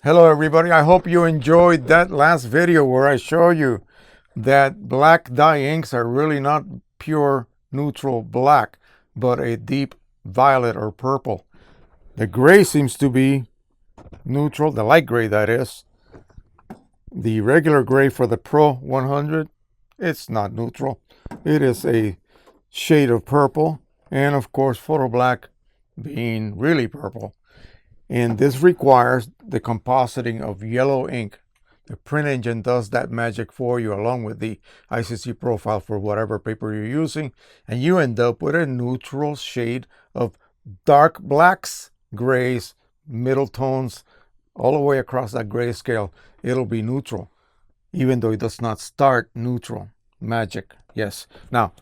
Hello everybody, I hope you enjoyed that last video where I show you that black dye inks are really not pure neutral black, but a deep violet or purple. The gray seems to be neutral, the light gray that is. The regular gray for the Pro 100, it's not neutral. It is a shade of purple, and of course photo black being really purple. And this requires the compositing of yellow ink. The print engine does that magic for you along with the ICC profile for whatever paper you're using, and you end up with a neutral shade of dark blacks, grays, middle tones, all the way across that gray scale. It'll be neutral, even though it does not start neutral. Magic, yes. Now,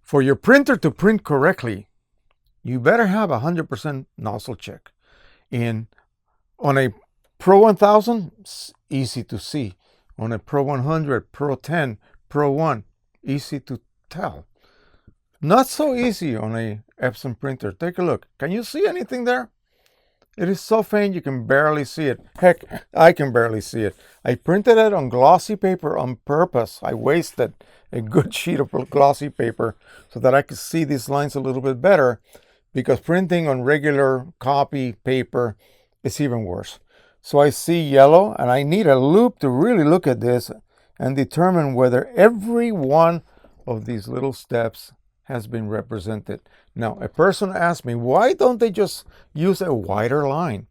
for your printer to print correctly, you better have 100% nozzle check. And on a Pro 1000, it's easy to see. On a Pro 100, Pro 10, Pro 1, easy to tell. Not so easy on a EPSON printer. Take a look. Can you see anything there? It is so faint you can barely see it. Heck, I can barely see it. I printed it on glossy paper on purpose. I wasted a good sheet of glossy paper so that I could see these lines a little bit better, because printing on regular copy paper is even worse. So I see yellow, and I need a loupe to really look at this and determine whether every one of these little steps has been represented. Now, a person asked me, why don't they just use a wider line?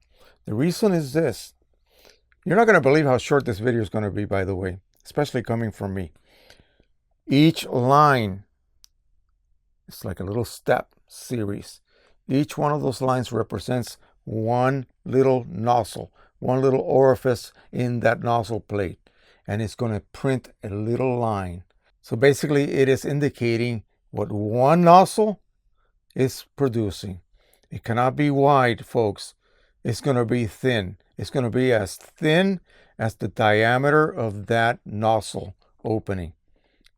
The reason is this. You're not going to believe how short this video is going to be, by the way, especially coming from me. Each line is like a little step series. Each one of those lines represents one little nozzle, one little orifice in that nozzle plate, and it's going to print a little line. So basically it is indicating what one nozzle is producing. It cannot be wide, folks. It's going to be thin. It's going to be as thin as the diameter of that nozzle opening,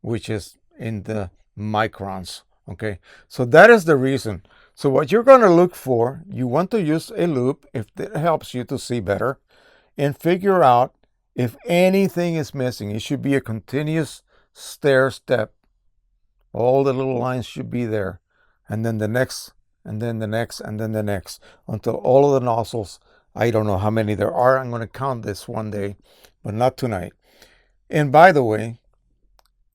which is in the microns. Okay, so that is the reason. So what you're going to look for, you want to use a loupe if it helps you to see better, and figure out if anything is missing. It should be a continuous stair step. All the little lines should be there, and then the next, and then the next, and then the next, until all of the nozzles, I don't know how many there are. I'm going to count this one day, but not tonight. And by the way,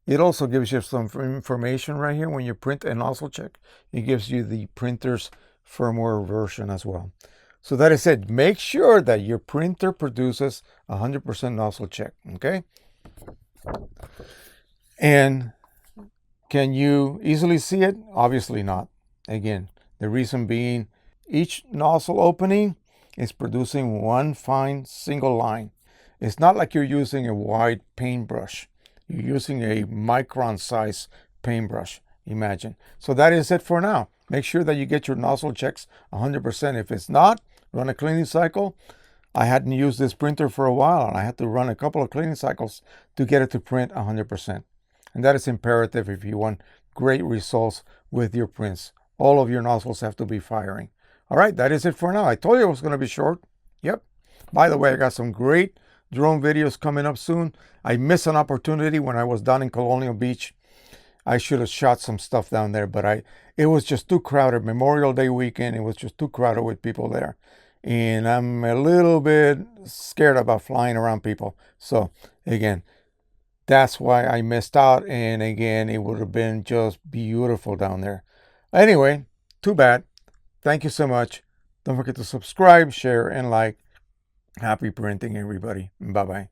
it also gives you some information right here when you print a nozzle check. It gives you the printer's firmware version as well. So that is it. Make sure that your printer produces 100% nozzle check, okay? And can you easily see it? Obviously not. Again, the reason being each nozzle opening is producing one fine single line. It's not like you're using a wide paintbrush. You're using a micron size paintbrush, imagine. So that is it for now. Make sure that you get your nozzle checks 100%. If it's not, run a cleaning cycle. I hadn't used this printer for a while, and I had to run a couple of cleaning cycles to get it to print 100%. And that is imperative if you want great results with your prints. All of your nozzles have to be firing. All right, that is it for now. I told you it was going to be short. Yep. By the way, I got some great drone videos coming up soon. I missed an opportunity when I was down in Colonial Beach. I should have shot some stuff down there, but it was just too crowded. Memorial Day weekend, it was just too crowded with people there. And I'm a little bit scared about flying around people. So again, that's why I missed out. And again, it would have been just beautiful down there. Anyway, too bad. Thank you so much. Don't forget to subscribe, share, and like. Happy printing, everybody. Bye-bye.